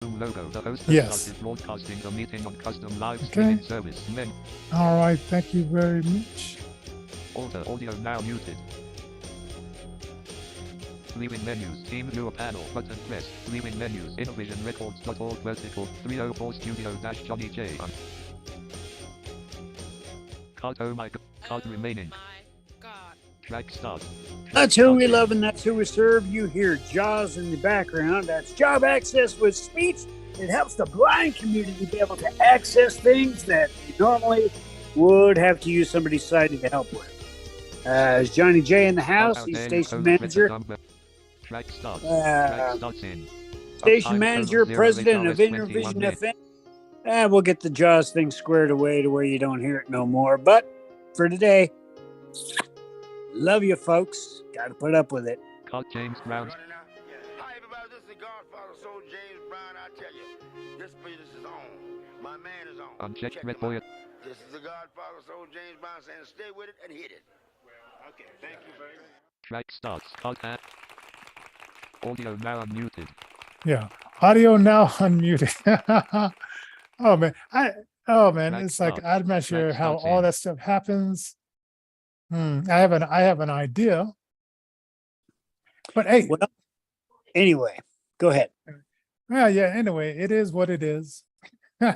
Logo. The host Yes. started broadcasting the meeting on custom live streaming service. All right. Thank you very much. Alter audio now muted. Leaving menus. Team viewer panel. Button press. Leaving menus. Innervisionrecords.org vertical 304 studio dash Johnnie J. Card. Oh my god. Card remaining. Track start. That's who we love and that's who we serve. You hear JAWS in the background. That's Job Access with Speech. It helps the blind community be able to access things that they normally would have to use somebody sighted to help with. Is Johnnie J in the house? He's station manager. Track start. Station manager, president of Innervision FM. And we'll get the JAWS thing squared away to where you don't hear it no more. But for today, love you, folks. Got to put up with it. Call James Brown. Hi, everybody. This is the Godfather, Soul James Brown. I tell you, this business is on. My man is on. Unchecked red boy. This is the Godfather, Soul James Brown saying stay with it and hit it. Well, okay. Thank you very much. Track starts. Contact. Audio now unmuted. Yeah. Audio now unmuted. Oh man. Track It's like start. I'm not sure Track how starts all in. that stuff happens. I have an idea. But hey, Well, anyway, go ahead. yeah, anyway, it is what it is. You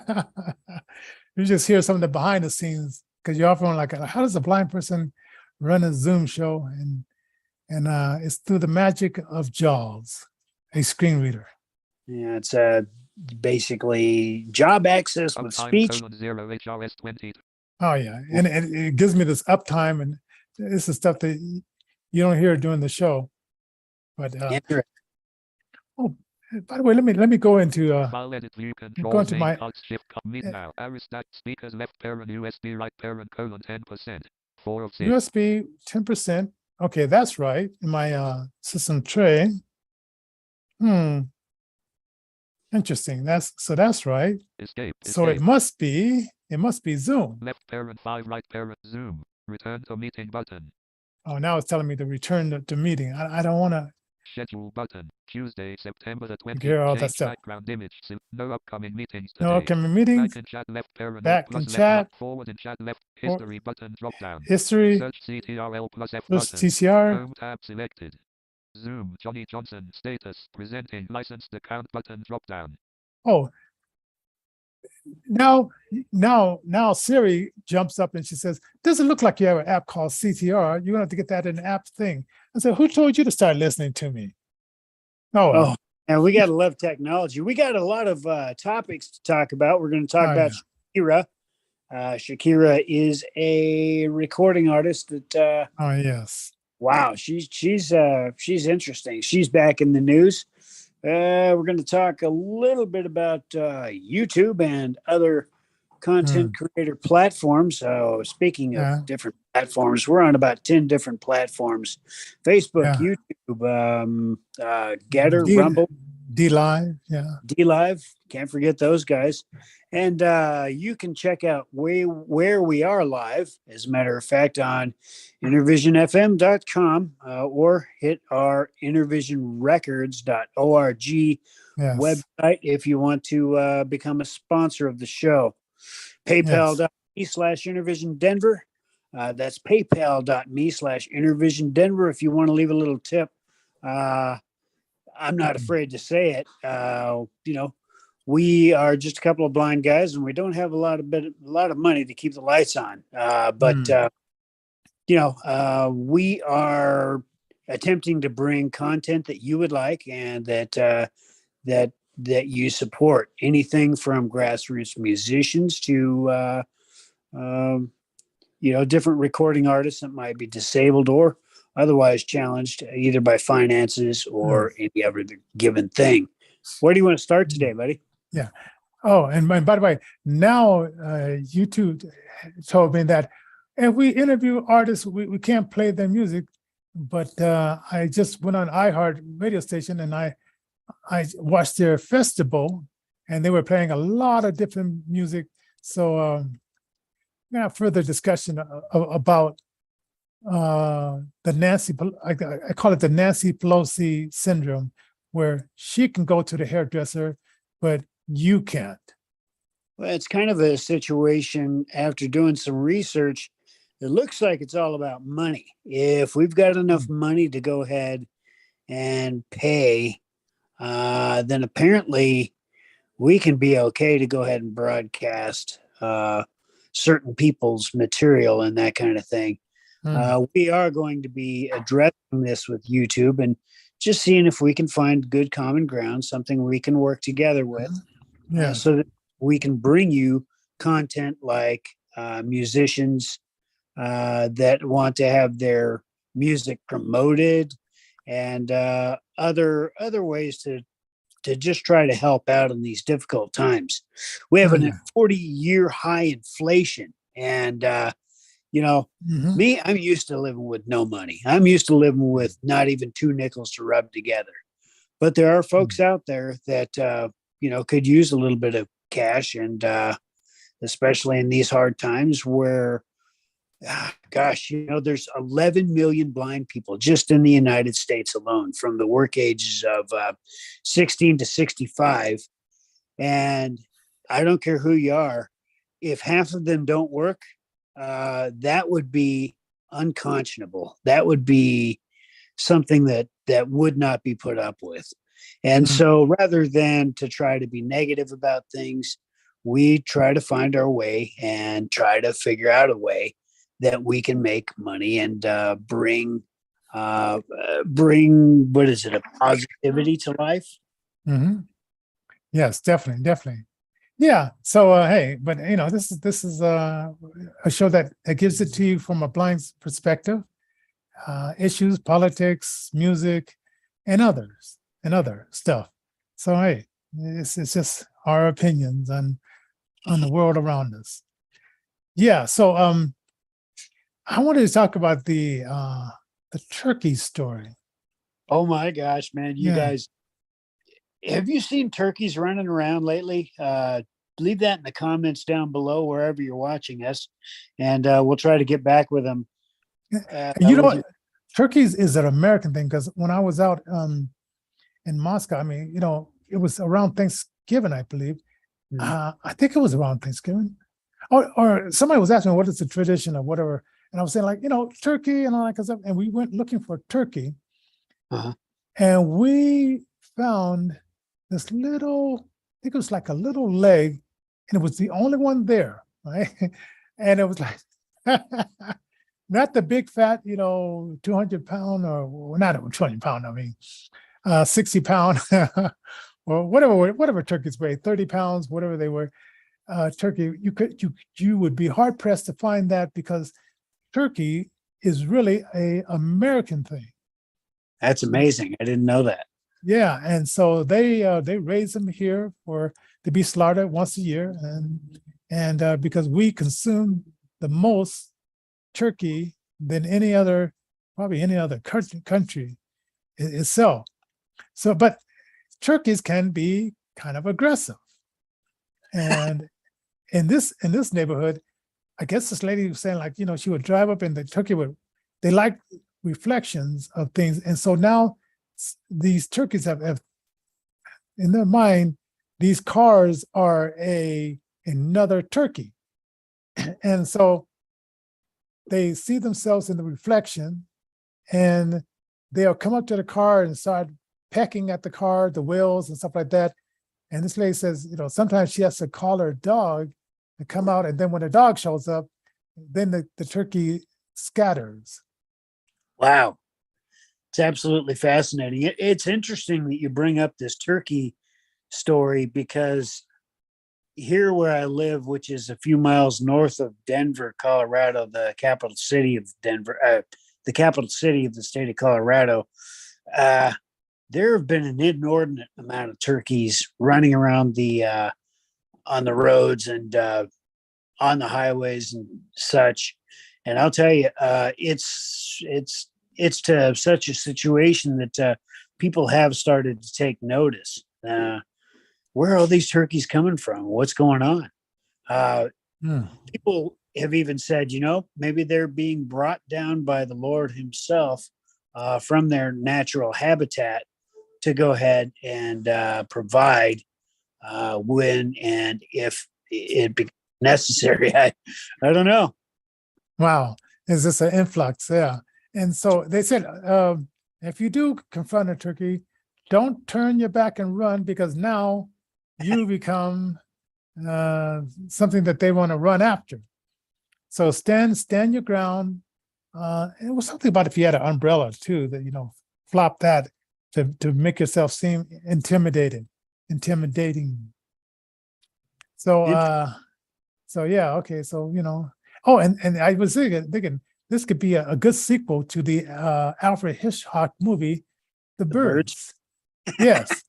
just hear some of the behind the scenes because you're often like, how does a blind person run a Zoom show? And it's through the magic of JAWS, a screen reader. Yeah, it's basically Job Access with Speech. 0 HRS 20. Oh yeah, and it gives me this uptime, and this is stuff that you don't hear during the show. But oh, by the way, let me go into File edit view control. go into my shift meet now. Aristat speakers left parent USB right parent colon 10%. 4 of 6. USB 10%. Okay, that's right. In my system tray. Interesting. That's right. Escape. So it must be Zoom. Left parent 5 right parent Zoom. Return to meeting button. Oh, now it's telling me to return to meeting. I don't want to Schedule button. Tuesday, September the 20th. hear all that Change stuff. background image. No upcoming meetings today. No upcoming meetings. Back in chat left parent Back plus in left chat. forward in chat left history button drop down. History Search CTRL plus F plus button. TCR. Home tab selected. Zoom Johnny Johnson status presenting licensed account button drop down. Oh, now Siri jumps up and she says, "Doesn't look like you have an app called CTR. You're gonna have to get that in an app thing." I said, "Who told you to start listening to me?" Oh, and we got to love technology. We got a lot of topics to talk about. We're going to talk about Shakira. Shakira is a recording artist that. Oh yes. Wow, she's interesting. She's back in the news. We're going to talk a little bit about YouTube and other content creator platforms. So speaking of different platforms, we're on about 10 different platforms: Facebook, YouTube, Getter, Rumble, DLive, DLive. Can't forget those guys. And you can check out where we are live, as a matter of fact, on InnervisionFM.com or hit our InnervisionRecords.org website if you want to become a sponsor of the show. PayPal.me/InnervisionDenver. That's PayPal.me/InnervisionDenver if you want to leave a little tip. I'm not afraid to say it. We are just a couple of blind guys, and we don't have a lot of money to keep the lights on. We are attempting to bring content that you would like and that you support. Anything from grassroots musicians to different recording artists that might be disabled or otherwise challenged, either by finances or any other given thing. Where do you want to start today, buddy? Yeah. Oh, and by the way, now YouTube told me that if we interview artists, we can't play their music. But I just went on iHeart radio station and I watched their festival, and they were playing a lot of different music. So we're gonna have further discussion about the I call it the Nancy Pelosi syndrome, where she can go to the hairdresser, but you can't. Well, it's kind of a situation after doing some research. It looks like it's all about money. If we've got enough money to go ahead and pay, then apparently we can be okay to go ahead and broadcast certain people's material and that kind of thing. We are going to be addressing this with YouTube and just seeing if we can find good common ground, something we can work together with, so that we can bring you content like musicians that want to have their music promoted, and other ways to just try to help out in these difficult times. We have a 40-year high inflation, and me, I'm used to living with no money. I'm used to living with not even 2 nickels to rub together. But there are folks out there that could use a little bit of cash, and especially in these hard times where there's 11 million blind people just in the United States alone, from the work ages of 16 to 65. And I don't care who you are, if half of them don't work, that would be unconscionable. That would be something that would not be put up with. And so rather than to try to be negative about things, we try to find our way and try to figure out a way that we can make money and bring what is it, a positivity to life. Yes, definitely. Yeah. So hey, but this is a show that gives it to you from a blind perspective, issues, politics, music, and other stuff. So hey, it's just our opinions on the world around us. Yeah. So I wanted to talk about the turkey story. Oh my gosh, man. You guys, have you seen turkeys running around lately? Leave that in the comments down below, wherever you're watching us, and we'll try to get back with them. Turkeys is an American thing, because when I was out in Moscow, I mean, it was around Thanksgiving, I believe. I think it was around Thanksgiving. Or somebody was asking me what is the tradition or whatever. And I was saying, like, turkey and all that kind of stuff. And we went looking for turkey. And we found this little, I think it was like a little leg, and it was the only one there, right? And it was like, not the big fat, 200-pound, or not 200-pound, I mean, 60-pound, or whatever turkeys weigh, 30 pounds, whatever they were. Turkey, you would be hard pressed to find that, because turkey is really a American thing. That's amazing. I didn't know that. Yeah, and so they raise them here to be slaughtered once a year, and because we consume the most turkey than probably any other country itself. So, but turkeys can be kind of aggressive, and in this neighborhood, I guess this lady was saying, like, she would drive up and the turkey they like reflections of things. And so now these turkeys have in their mind, these cars are another turkey. And so they see themselves in the reflection, and they'll come up to the car and start pecking at the car, the wheels and stuff like that. And this lady says, sometimes she has to call her dog to come out. And then when the dog shows up, then the turkey scatters. Wow. It's absolutely fascinating. It's interesting that you bring up this turkey story, because here where I live, which is a few miles north of Denver, Colorado, the capital city of Denver, the capital city of the state of Colorado, there have been an inordinate amount of turkeys running around on the roads and on the highways and such. And I'll tell you, it's to such a situation that people have started to take notice. Where are all these turkeys coming from? What's going on? People have even said, maybe they're being brought down by the Lord himself from their natural habitat to go ahead and provide when and if it becomes necessary. I don't know. Wow. Is this an influx? Yeah. And so they said, if you do confront a turkey, don't turn your back and run, because now you become something that they want to run after. So stand your ground. It was something about if you had an umbrella too, that, flop that to make yourself seem intimidating. So yeah, okay. So, oh, and I was thinking this could be a good sequel to the Alfred Hitchcock movie, The Birds. Yes.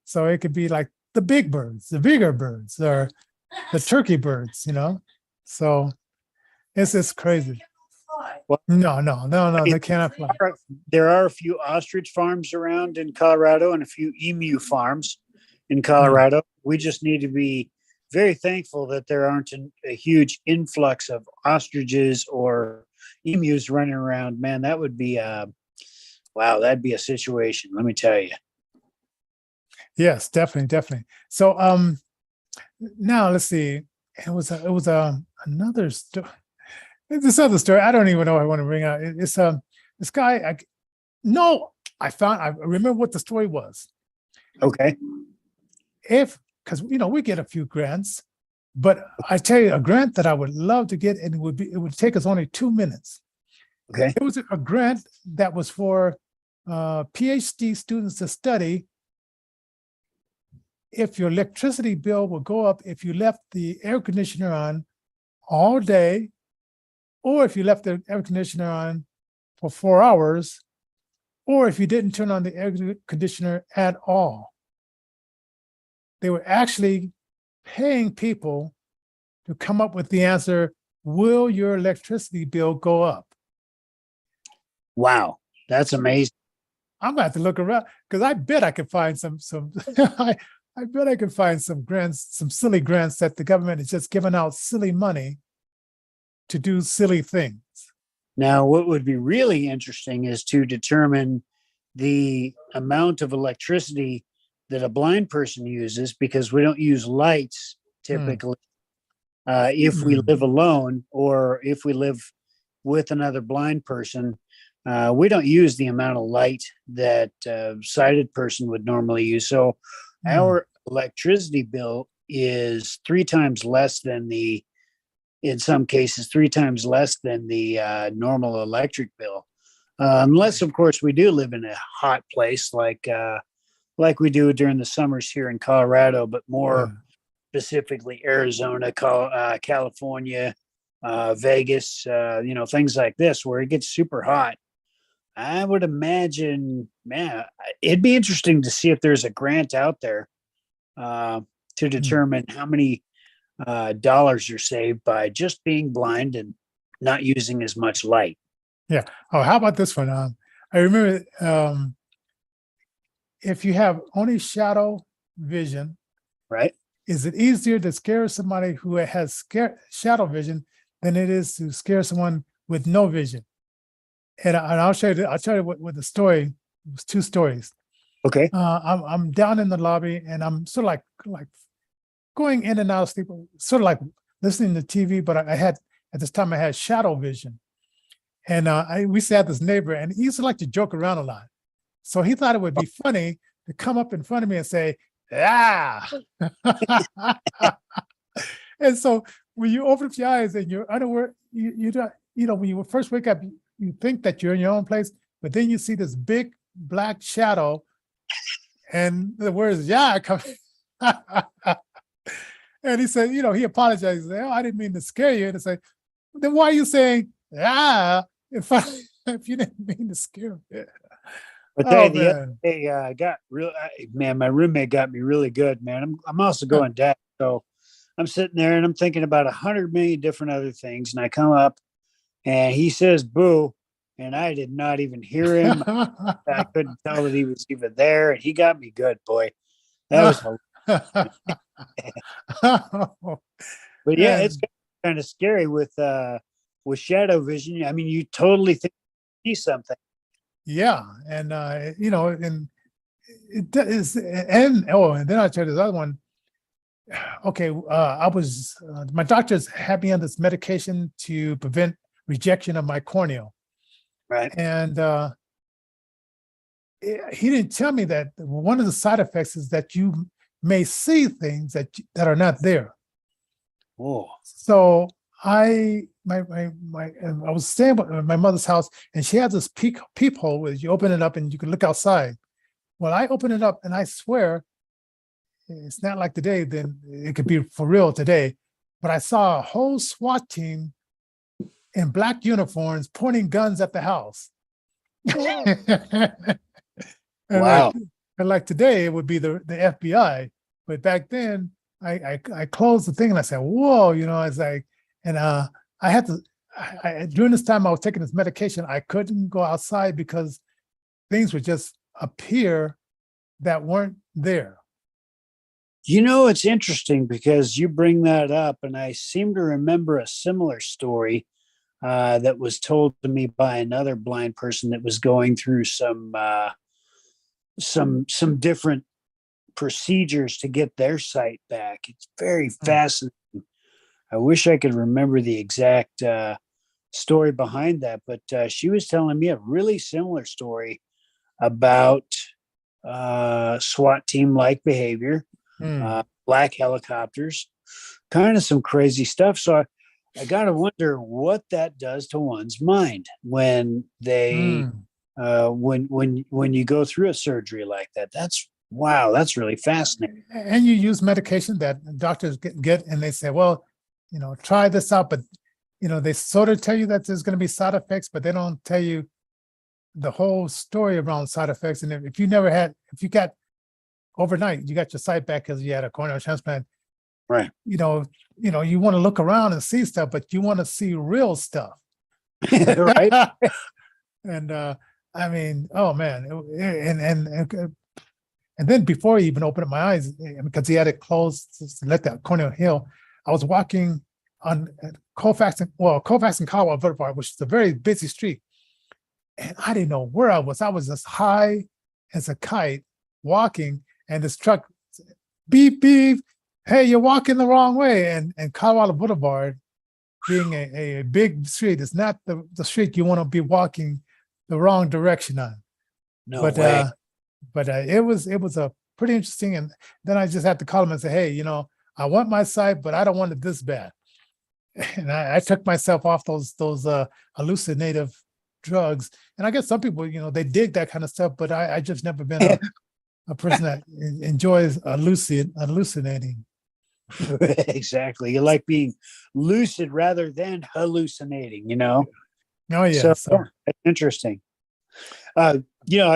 So it could be like the big birds, the bigger birds, or the turkey birds, So it's just crazy. Well, No, they cannot fly. There are a few ostrich farms around in Colorado and a few emu farms in Colorado. We just need to be very thankful that there aren't a huge influx of ostriches or emus running around. Man, that would be wow, that'd be a situation, let me tell you. Yes, definitely. So now let's see. It was another story. This other story, I don't even know I want to bring out. It's this guy. I remember what the story was. Okay. Because we get a few grants, but I tell you, a grant that I would love to get, and it would take us only 2 minutes. Okay. It was a grant that was for PhD students to study if your electricity bill will go up if you left the air conditioner on all day, or if you left the air conditioner on for 4 hours, or if you didn't turn on the air conditioner at all. They were actually paying people to come up with the answer, will your electricity bill go up? Wow, that's amazing. I'm gonna have to look around, because I bet I could find some I bet I could find some grants, some silly grants that the government is just giving out silly money to do silly things. Now, what would be really interesting is to determine the amount of electricity that a blind person uses, because we don't use lights typically if we live alone, or if we live with another blind person. We don't use the amount of light that a sighted person would normally use. So our electricity bill is 3 times less than in some cases, 3 times less than the normal electric bill. Unless, of course, we do live in a hot place like we do during the summers here in Colorado, but more specifically Arizona, California, Vegas, things like this where it gets super hot. I would imagine, man, it'd be interesting to see if there's a grant out there to determine how many dollars are saved by just being blind and not using as much light. Yeah. Oh, how about this one? I remember if you have only shadow vision, right? Is it easier to scare somebody who has shadow vision than it is to scare someone with no vision? And I'll show you. I'll tell you what the story. It was 2 stories. Okay. I'm down in the lobby, and I'm sort of like going in and out of sleep, sort of like listening to TV. But I had at this time I had shadow vision, and we used to have this neighbor, and he used to like to joke around a lot. So he thought it would be funny to come up in front of me and say, "Ah!" And so when you open up your eyes and you're unaware, when you first wake up, you think that you're in your own place, but then you see this big black shadow, and the words "yeah" come. And he said, he apologized. He said, "Oh, I didn't mean to scare you." And I said, "Then why are you saying "ah" if you didn't mean to scare me?" But the other day, I got man. My roommate got me really good, man. I'm also going deaf, so I'm sitting there and I'm thinking about 100 million different other things, and I come up, and he says "boo," and I did not even hear him. I couldn't tell that he was even there, and he got me good, boy. That was hilarious. But yeah, it's kind of scary with shadow vision. I mean, you totally think you see something. Yeah, and and it is, and then I'll tell you this other one. Okay, my doctors had me on this medication to prevent rejection of my cornea. Right. And he didn't tell me that one of the side effects is that you may see things that are not there. Oh. So I was staying at my mother's house, and she has this peephole where you open it up and you can look outside. Well, I open it up, and I swear it's not like today. Then it could be for real today. But I saw a whole SWAT team in black uniforms pointing guns at the house. And Wow. like today, it would be the FBI. But back then, I closed the thing and I said, "Whoa!" It's like, and I had to. During this time, I was taking this medication. I couldn't go outside because things would just appear that weren't there. It's interesting because you bring that up, and I seem to remember a similar story that was told to me by another blind person that was going through some different procedures to get their sight back. It's very fascinating. I wish I could remember the exact story behind that, but she was telling me a really similar story about SWAT team-like behavior, black helicopters, kind of some crazy stuff. So I got to wonder what that does to one's mind when they when you go through a surgery like that. That's really fascinating. And you use medication that doctors get and they say, well, try this out, but they sort of tell you that there's going to be side effects, but they don't tell you the whole story around side effects. And if you got overnight, you got your sight back because you had a corneal transplant, right? You want to look around and see stuff, but you want to see real stuff. Right. And I mean, oh man, and then before he even opened up my eyes, because he had it closed to let that corneal heal, I was walking on Colfax and Caldwell Boulevard, which is a very busy street, and I didn't know where I was. I was as high as a kite walking, and this truck, beep beep, hey, you're walking the wrong way. And Colorado Boulevard, being a big street, is not the street you want to be walking the wrong direction on. No way. But it was a pretty interesting. And then I just had to call him and say, hey, I want my sight, but I don't want it this bad. And I took myself off those hallucinative drugs. And I guess some people, they dig that kind of stuff, but I just never been a person that enjoys hallucinating. Exactly. You like being lucid rather than hallucinating, Oh yeah. So that's interesting. I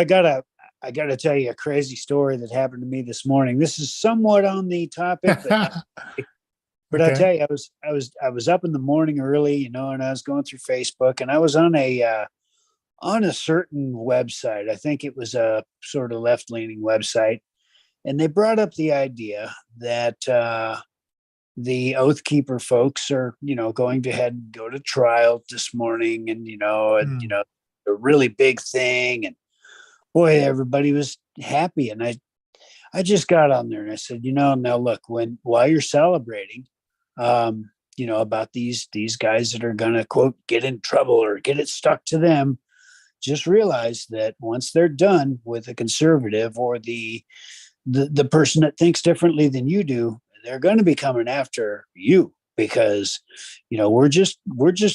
gotta tell you a crazy story that happened to me this morning. This is somewhat on the topic, but okay. I tell you, I was up in the morning early, and I was going through Facebook, and I was on a certain website. I think it was a sort of left-leaning website, and they brought up the idea that the Oath Keeper folks are, going to head and go to trial this morning, and a really big thing, and boy, everybody was happy. And I just got on there and I said, now look, while you're celebrating, about these guys that are gonna quote get in trouble or get it stuck to them, just realize that once they're done with a conservative or the person that thinks differently than you do, they're going to be coming after you, because we're just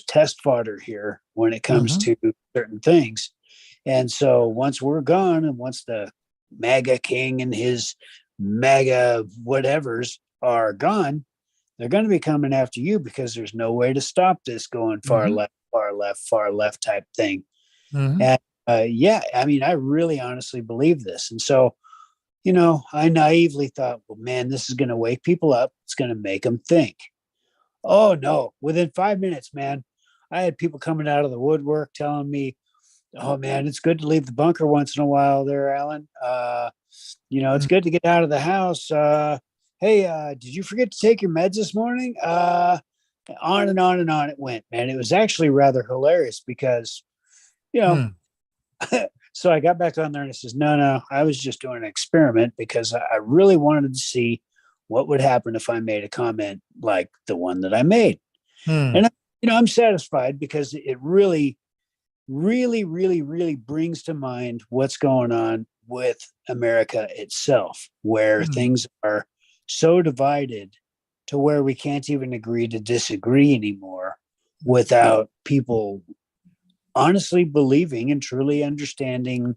test fodder here when it comes to certain things. And so once we're gone, and once the MAGA king and his MAGA whatevers are gone, they're going to be coming after you, because there's no way to stop this going far left type thing. And I really honestly believe this. And so, I naively thought, well, man, this is going to wake people up. It's going to make them think. Oh no, within 5 minutes, man, I had people coming out of the woodwork telling me, oh man, it's good to leave the bunker once in a while there, Alan. It's good to get out of the house. Hey, did you forget to take your meds this morning? On and on and on it went, man. It was actually rather hilarious because, so I got back on there and I says, no, I was just doing an experiment because I really wanted to see what would happen if I made a comment like the one that I made? Hmm. And, I'm satisfied because it really, really, really, really brings to mind what's going on with America itself, where things are so divided to where we can't even agree to disagree anymore without people honestly believing and truly understanding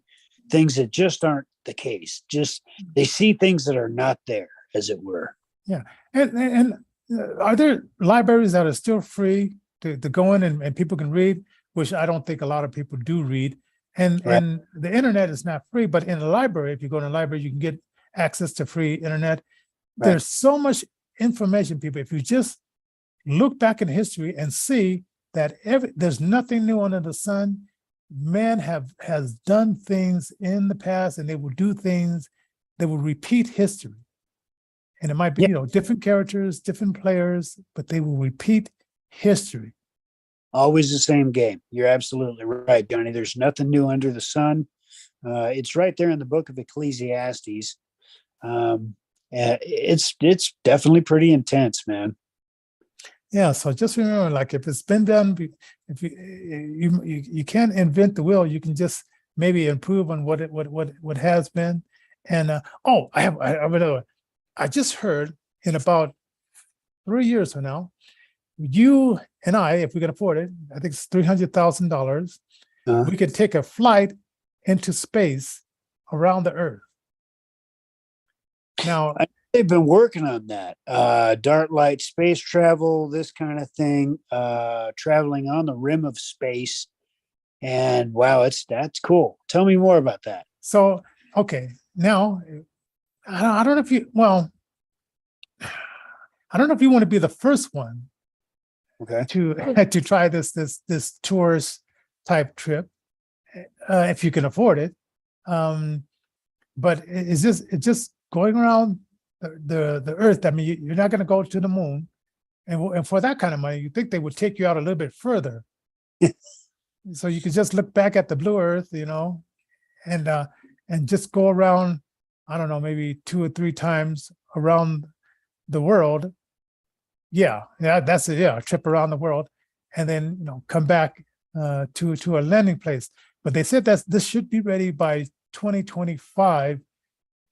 things that just aren't the case. Just they see things that are not there, as it were. Yeah. And are there libraries that are still free to go in and people can read, which I don't think a lot of people do read. And Right. and the internet is not free, but in a library, if you go to a library, you can get access to free internet. Right. There's so much information, people. If you just look back in history and see that there's nothing new under the sun. Man has done things in the past, and they will do things. They will repeat history, and it might be different characters, different players, but they will repeat history. Always the same game. You're absolutely right, Johnny. There's nothing new under the sun. It's right there in the book of Ecclesiastes. It's definitely pretty intense, man. Yeah, so just remember, like if it's been done, if you can't invent the wheel, you can just maybe improve on what has been. And I have another one. I just heard in about 3 years from now, you and I, if we can afford it, I think it's $300,000, we could take a flight into space around the Earth. Now, they've been working on that. Dart light space travel, this kind of thing, traveling on the rim of space. And wow, that's cool. Tell me more about that. So, okay, now, I don't know if you, I don't know if you want to be the first one to try this tourist type trip, if you can afford it. But it's just going around the Earth. I mean, you're not going to go to the moon, and for that kind of money, you think they would take you out a little bit further, so you could just look back at the blue Earth, and just go around. I don't know, maybe 2 or 3 times around the world. Yeah, that's it. Yeah, a trip around the world, and then come back to a landing place. But they said that this should be ready by 2025,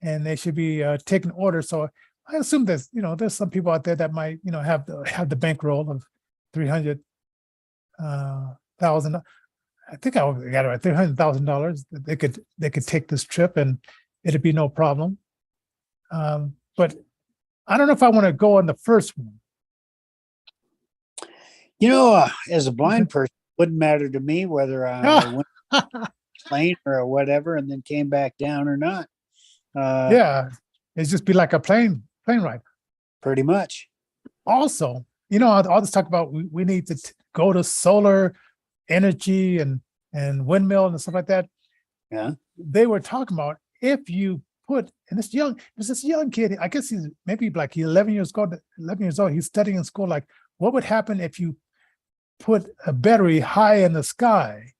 and they should be taking orders. So I assume there's some people out there that might have the bankroll of $300,000. I think I got about $300,000. They could take this trip and it'd be no problem. But I don't know if I want to go on the first one. As a blind person, it wouldn't matter to me whether I went on a plane or whatever and then came back down or not. Yeah, it'd just be like a plane ride. Pretty much. Also, all this talk about we need to go to solar energy and windmill and stuff like that. Yeah. They were talking about if you put, and this young kid, I guess he's maybe like 11 years old. He's studying in school. Like, what would happen if you put a battery high in the sky,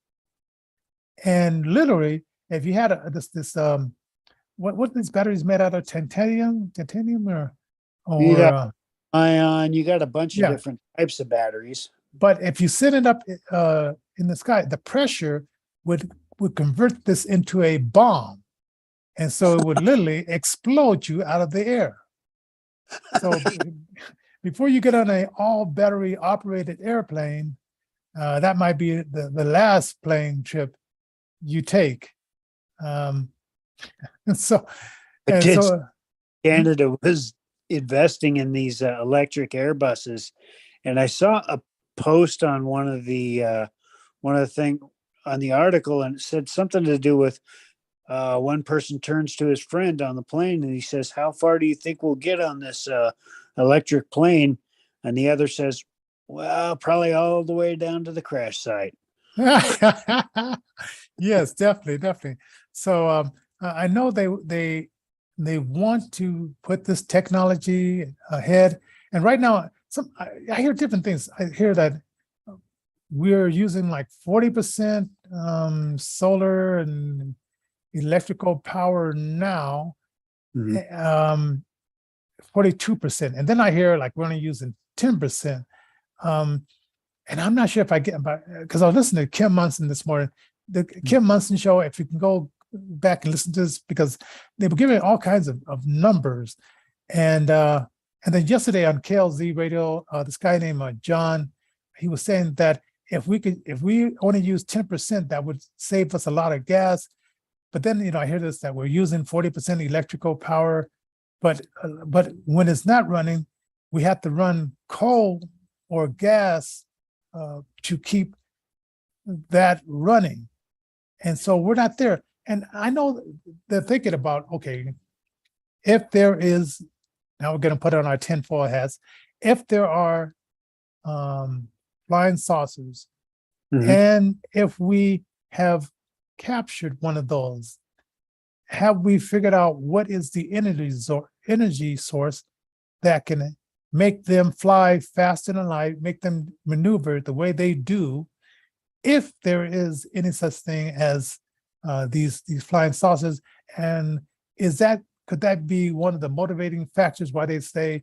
and literally, if you had what these batteries made out of, titanium or ion, you got a bunch of different types of batteries. But if you set it up in the sky, the pressure would convert this into a bomb, and so it would literally explode you out of the air. So before you get on an all battery operated airplane, that might be the last plane trip you take. Canada was investing in these electric Airbuses, and I saw a post on one of the thing on the article, and it said something to do with one person turns to his friend on the plane and he says, "How far do you think we'll get on this electric plane?" And the other says, "Well, probably all the way down to the crash site." Yes, definitely. So I know they want to put this technology ahead, and right now I hear different things. I hear that we're using like 40% solar and electrical power now. 42%. And then I hear like we're only using 10%. And I'm not sure if I get, because I was listening to Kim Munson this morning, the Kim Munson show, if you can go back and listen to this, because they were giving all kinds of numbers. And then yesterday on KLZ radio, this guy named John, he was saying that if we only use 10%, that would save us a lot of gas. But then, I hear this, that we're using 40% electrical power, but when it's not running, we have to run coal or gas to keep that running. And so we're not there. And I know they're thinking about, okay, if there is, now we're going to put on our tinfoil hats, if there are flying saucers, and if we have captured one of those, have we figured out what is the energy source that can make them fly faster than light, make them maneuver the way they do, if there is any such thing as these flying saucers? And could that be one of the motivating factors why they say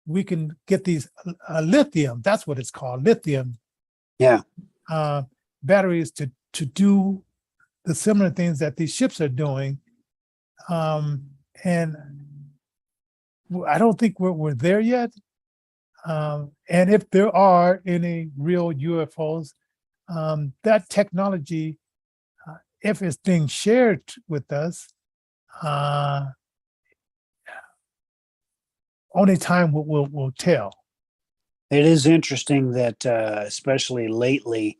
we can get these lithium, that's what it's called, lithium, batteries to do the similar things that these ships are doing? And I don't think we're there yet. And if there are any real UFOs, that technology, if it's being shared with us, only time will tell. It is interesting that, especially lately,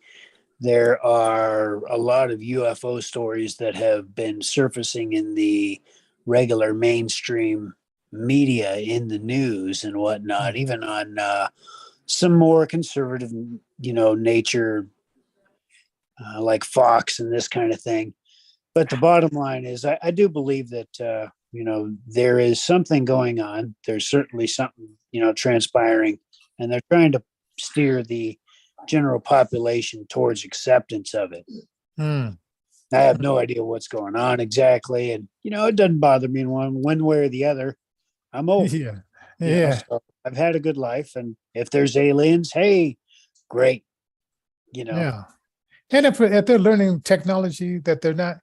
there are a lot of UFO stories that have been surfacing in the regular mainstream media, in the news and whatnot, even on some more conservative, nature, like Fox and this kind of thing. But the bottom line is, I do believe that, there is something going on. There's certainly something, transpiring, and they're trying to steer the general population towards acceptance of it. I have no idea what's going on exactly. And, it doesn't bother me one way or the other. I'm old. So I've had a good life. And if there's aliens, hey, great. Yeah. And if they're learning technology that they're not,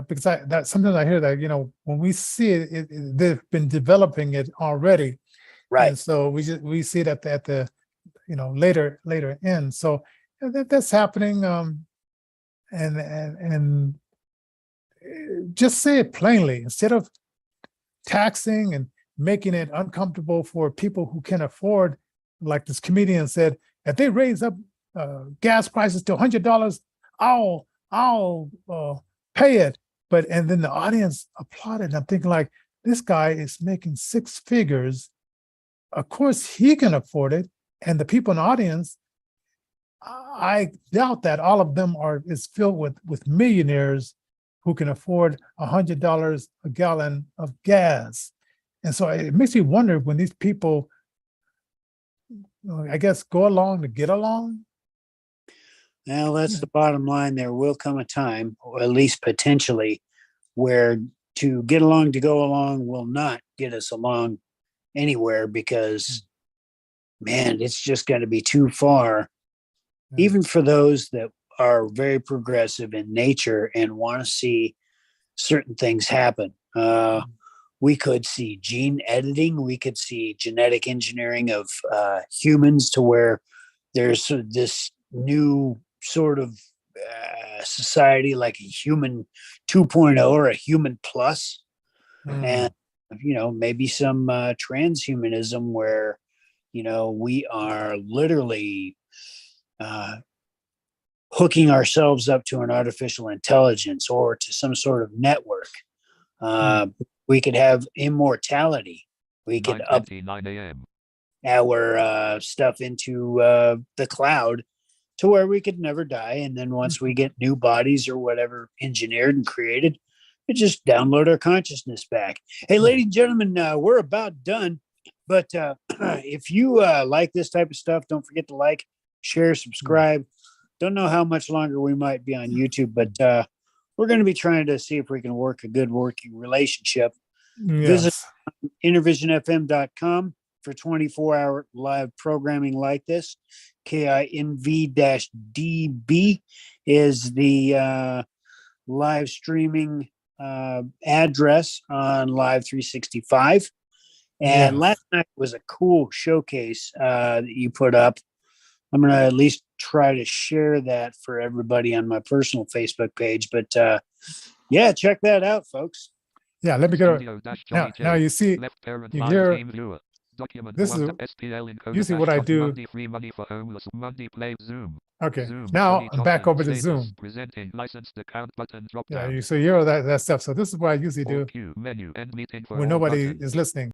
because sometimes I hear that, when we see it, they've been developing it already. Right. And so we see it at the later end. So that's happening. And just say it plainly, instead of taxing and making it uncomfortable for people who can afford, like this comedian said, if they raise up gas prices to $100, I'll pay it. And then the audience applauded. I'm thinking, like, this guy is making six figures. Of course he can afford it. And the people in the audience, I doubt that all of them is filled with millionaires who can afford $100 a gallon of gas. And so it makes me wonder, when these people, I guess, go along to get along. Well, that's the bottom line. There will come a time, or at least potentially, where to get along to go along will not get us along anywhere, because, man, it's just going to be too far, even for those that are very progressive in nature and want to see certain things happen. We could see gene editing. We could see genetic engineering of humans, to where there's this new sort of society, like a human 2.0 or a human plus. And, maybe some transhumanism where, we are literally hooking ourselves up to an artificial intelligence or to some sort of network. We could have immortality. We could up 9 a.m. our stuff into the cloud, to where we could never die. And then once we get new bodies or whatever engineered and created, we just download our consciousness back. Hey, ladies and gentlemen, we're about done. But if you like this type of stuff, don't forget to like, share, subscribe. Don't know how much longer we might be on YouTube, but we're going to be trying to see if we can work a good working relationship. Visit Yes. InnervisionFM.com for 24-hour live programming like this. KINV-DB is the live streaming address on Live 365. And Yes. last night was a cool showcase that you put up. I'm going to at least try to share that for everybody on my personal Facebook page. But yeah, check that out, folks. Yeah, let me get a, Studio dash now, Johnnie J. now you see, Left parent you live hear, game viewer. Document this is, one SPL encoder usually dash what I top do. Monday free money for homeless. Monday play Zoom. Okay, Zoom. now Johnny I'm back Johnson. over to Status. Zoom. Presenting licensed account button drop Yeah, down. you so you hear that stuff. So this is what I usually All do queue menu end meeting for when all nobody button. is listening.